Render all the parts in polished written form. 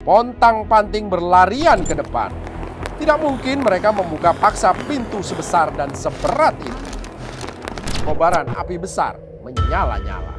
pontang-panting berlarian ke depan. Tidak mungkin mereka membuka paksa pintu sebesar dan seberat itu. Kobaran api besar menyala-nyala.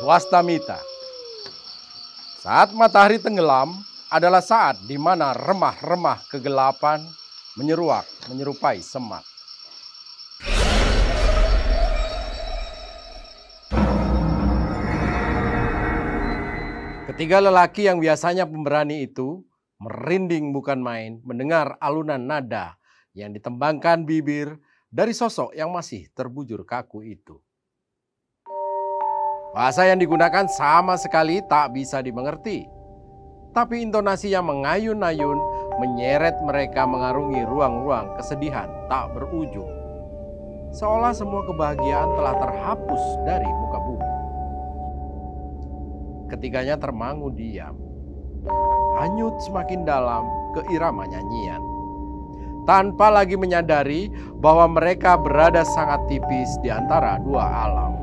Swastamita. Saat matahari tenggelam adalah saat di mana remah-remah kegelapan menyeruak menyerupai semak. Ketiga lelaki yang biasanya pemberani itu merinding bukan main mendengar alunan nada yang ditembangkan bibir dari sosok yang masih terbujur kaku itu. Bahasa yang digunakan sama sekali tak bisa dimengerti. Tapi intonasi yang mengayun-ayun menyeret mereka mengarungi ruang-ruang kesedihan tak berujung. Seolah semua kebahagiaan telah terhapus dari muka bumi. Ketiganya termangu diam. Hanyut semakin dalam ke irama nyanyian. Tanpa lagi menyadari bahwa mereka berada sangat tipis di antara dua alam.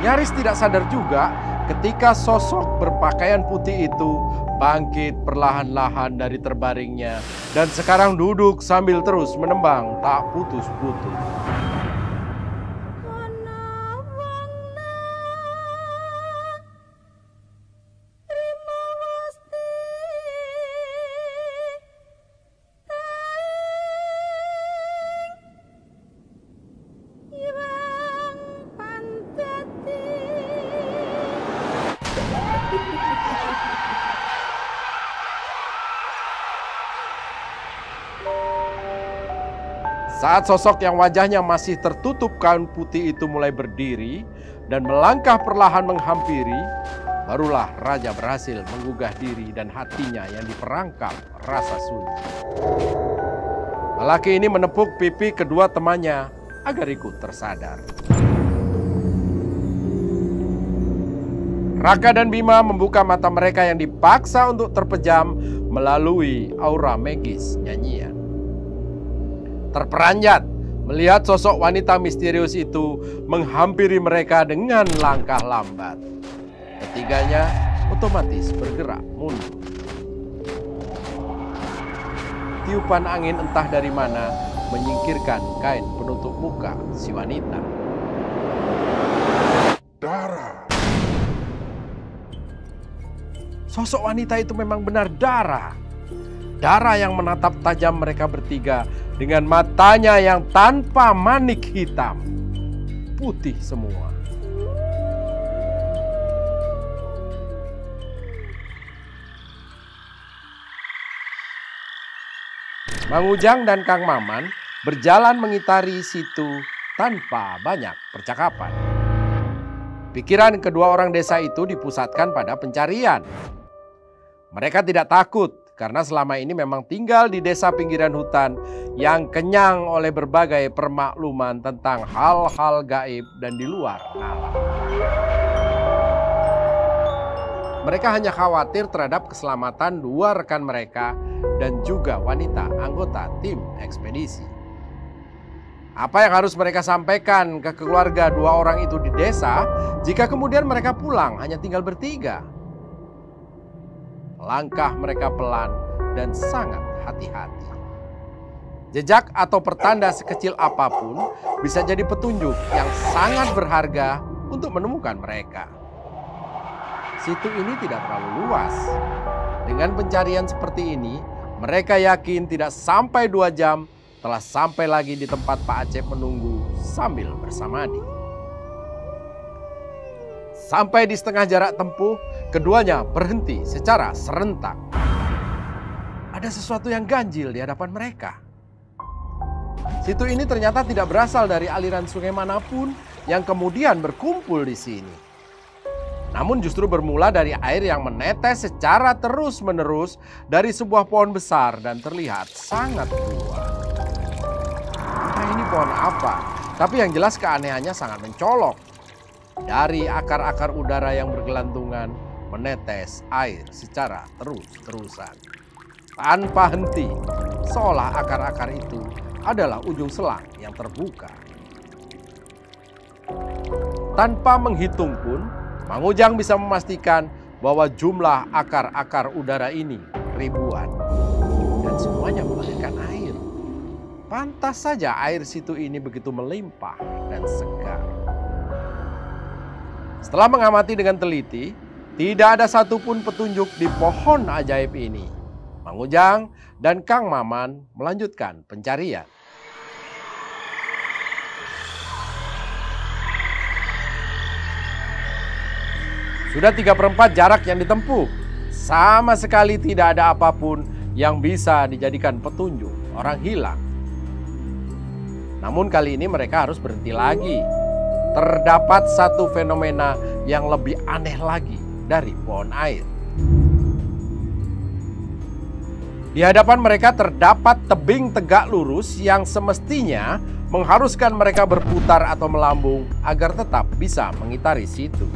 Nyaris tidak sadar juga ketika sosok berpakaian putih itu bangkit perlahan-lahan dari terbaringnya dan sekarang duduk sambil terus menembang tak putus-putus. Saat sosok yang wajahnya masih tertutup kain putih itu mulai berdiri dan melangkah perlahan menghampiri, barulah raja berhasil menggugah diri dan hatinya yang diperangkap rasa sunyi. Lelaki ini menepuk pipi kedua temannya agar ikut tersadar. Raka dan Bima membuka mata mereka yang dipaksa untuk terpejam melalui aura magis nyanyian. Terperanjat melihat sosok wanita misterius itu menghampiri mereka dengan langkah lambat. Ketiganya otomatis bergerak mundur. Tiupan angin entah dari mana menyingkirkan kain penutup muka si wanita. Darah. Sosok wanita itu memang benar Dara. Dara yang menatap tajam mereka bertiga dengan matanya yang tanpa manik hitam. Putih semua. Mang Ujang dan Kang Maman berjalan mengitari situ tanpa banyak percakapan. Pikiran kedua orang desa itu dipusatkan pada pencarian. Mereka tidak takut karena selama ini memang tinggal di desa pinggiran hutan yang kenyang oleh berbagai permakluman tentang hal-hal gaib dan di luar nalar. Mereka hanya khawatir terhadap keselamatan dua rekan mereka dan juga wanita anggota tim ekspedisi. Apa yang harus mereka sampaikan ke keluarga dua orang itu di desa jika kemudian mereka pulang hanya tinggal bertiga? Langkah mereka pelan dan sangat hati-hati. Jejak atau pertanda sekecil apapun bisa jadi petunjuk yang sangat berharga untuk menemukan mereka. Situ ini tidak terlalu luas. Dengan pencarian seperti ini, mereka yakin tidak sampai 2 jam telah sampai lagi di tempat Pak Acep menunggu sambil bersamadi. Sampai di setengah jarak tempuh, keduanya berhenti secara serentak. ada sesuatu yang ganjil di hadapan mereka. Situ ini ternyata tidak berasal dari aliran sungai manapun yang kemudian berkumpul di sini. Namun justru bermula dari air yang menetes secara terus-menerus dari sebuah pohon besar dan terlihat sangat tua. Entah ini pohon apa, tapi yang jelas keanehannya sangat mencolok. Dari akar-akar udara yang bergelantungan menetes air secara terus-terusan. Tanpa henti, seolah akar-akar itu adalah ujung selang yang terbuka. Tanpa menghitung pun, Mang Ujang bisa memastikan bahwa jumlah akar-akar udara ini ribuan. Dan semuanya melahirkan air. Pantas saja air situ ini begitu melimpah dan segar. Setelah mengamati dengan teliti, tidak ada satupun petunjuk di pohon ajaib ini. Mang Ujang dan Kang Maman melanjutkan pencarian. Sudah 3/4 jarak yang ditempuh. Sama sekali tidak ada apapun yang bisa dijadikan petunjuk orang hilang. Namun kali ini mereka harus berhenti lagi. Terdapat satu fenomena yang lebih aneh lagi dari pohon air. Di hadapan mereka terdapat tebing tegak lurus yang semestinya mengharuskan mereka berputar atau melambung agar tetap bisa mengitari situ.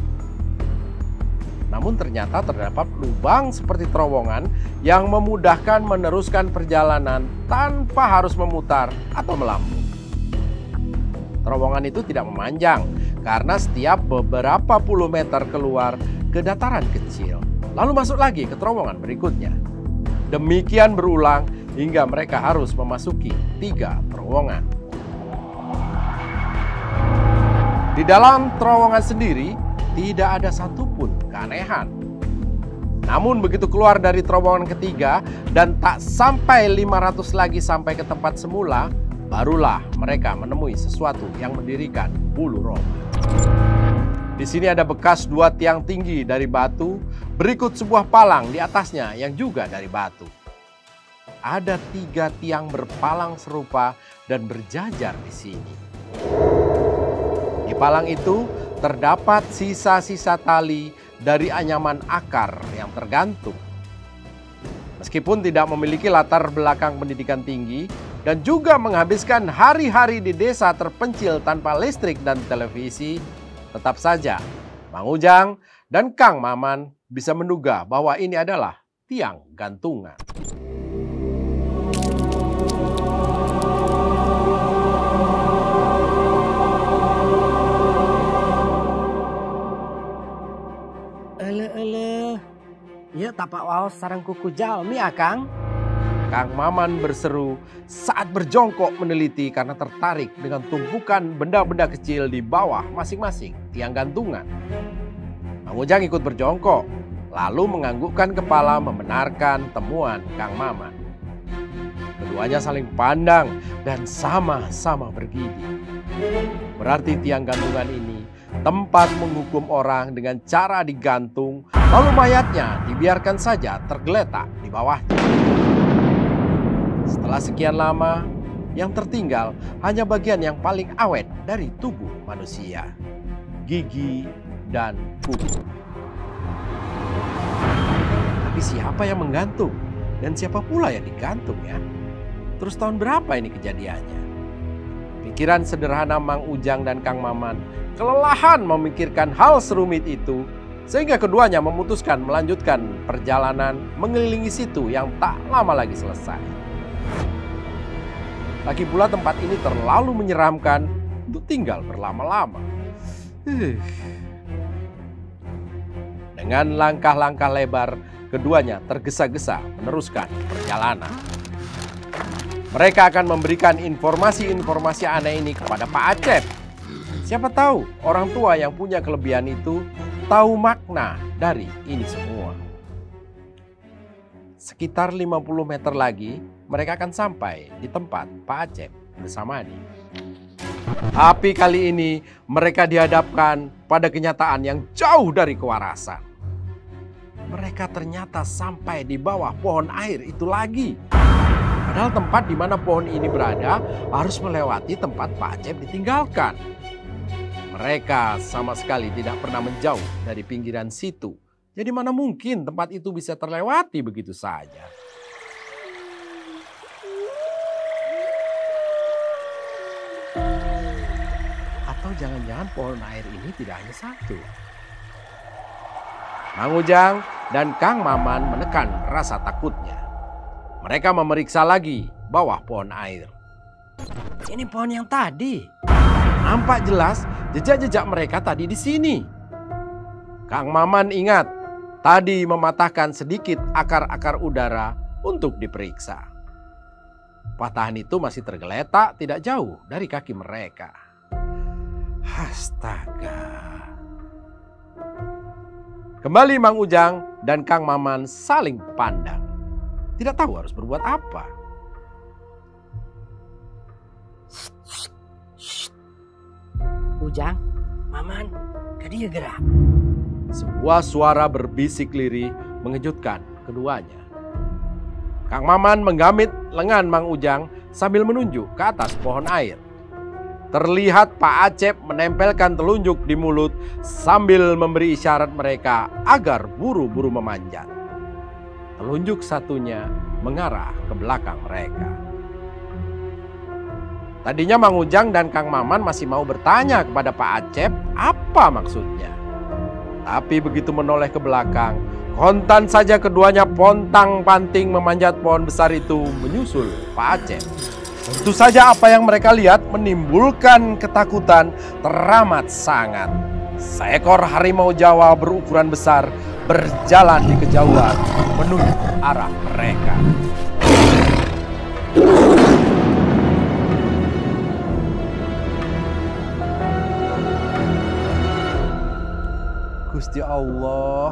Namun ternyata terdapat lubang seperti terowongan yang memudahkan meneruskan perjalanan tanpa harus memutar atau melambung. Terowongan itu tidak memanjang karena setiap beberapa puluh meter keluar ke dataran kecil, lalu masuk lagi ke terowongan berikutnya. Demikian berulang hingga mereka harus memasuki 3 terowongan. Di dalam terowongan sendiri tidak ada satupun keanehan. Namun begitu keluar dari terowongan ketiga dan tak sampai 500 lagi sampai ke tempat semula, barulah mereka menemui sesuatu yang mendirikan bulu roma. Di sini ada bekas 2 tiang tinggi dari batu, berikut sebuah palang di atasnya yang juga dari batu. Ada 3 tiang berpalang serupa dan berjajar di sini. Di palang itu terdapat sisa-sisa tali dari anyaman akar yang tergantung. Meskipun tidak memiliki latar belakang pendidikan tinggi dan juga menghabiskan hari-hari di desa terpencil tanpa listrik dan televisi, tetap saja Mang Ujang dan Kang Maman bisa menduga bahwa ini adalah tiang gantungan. Ya tapak waos sareng kuku jalmi akang. Kang Maman berseru saat berjongkok meneliti karena tertarik dengan tumpukan benda-benda kecil di bawah masing-masing tiang gantungan. Mang Ujang ikut berjongkok, lalu menganggukkan kepala membenarkan temuan Kang Maman. Keduanya saling pandang dan sama-sama bergigi. Berarti tiang gantungan ini tempat menghukum orang dengan cara digantung, lalu mayatnya dibiarkan saja tergeletak di bawahnya. Setelah sekian lama, yang tertinggal hanya bagian yang paling awet dari tubuh manusia, gigi dan kuku. Tapi siapa yang menggantung? Dan siapa pula yang digantung ya? Terus tahun berapa ini kejadiannya? Pikiran sederhana Mang Ujang dan Kang Maman kelelahan memikirkan hal serumit itu, sehingga keduanya memutuskan melanjutkan perjalanan mengelilingi situ yang tak lama lagi selesai. Lagi pula tempat ini terlalu menyeramkan untuk tinggal berlama-lama. Dengan langkah-langkah lebar, keduanya tergesa-gesa meneruskan perjalanan. Mereka akan memberikan informasi-informasi aneh ini kepada Pak Acep. Siapa tahu orang tua yang punya kelebihan itu tahu makna dari ini semua. Sekitar 50 meter lagi, mereka akan sampai di tempat Pak Acep bersama Adi. Tapi kali ini mereka dihadapkan pada kenyataan yang jauh dari kewarasan. mereka ternyata sampai di bawah pohon air itu lagi. Padahal tempat di mana pohon ini berada harus melewati tempat Pak Acep ditinggalkan. Mereka sama sekali tidak pernah menjauh dari pinggiran situ. Jadi mana mungkin tempat itu bisa terlewati begitu saja. Atau jangan-jangan pohon air ini tidak hanya satu. Mang Ujang dan Kang Maman menekan rasa takutnya. Mereka memeriksa lagi bawah pohon air. Ini pohon yang tadi. Nampak jelas jejak-jejak mereka tadi di sini. Kang Maman ingat tadi mematahkan sedikit akar-akar udara untuk diperiksa. Patahan itu masih tergeletak tidak jauh dari kaki mereka. Astaga. Kembali Mang Ujang dan Kang Maman saling pandang. Tidak tahu harus berbuat apa. Ujang, Maman, dia gerak. Sebuah suara berbisik lirih mengejutkan keduanya. Kang Maman menggamit lengan Mang Ujang sambil menunjuk ke atas pohon air. Terlihat Pak Acep menempelkan telunjuk di mulut sambil memberi isyarat mereka agar buru-buru memanjat. Telunjuk satunya mengarah ke belakang mereka. Tadinya Mang Ujang dan Kang Maman masih mau bertanya kepada Pak Acep apa maksudnya. Tapi begitu menoleh ke belakang, kontan saja keduanya pontang-panting memanjat pohon besar itu menyusul Pak Acep. Tentu saja apa yang mereka lihat menimbulkan ketakutan teramat sangat. Seekor harimau Jawa berukuran besar berjalan di kejauhan menuju arah mereka. Gusti Allah,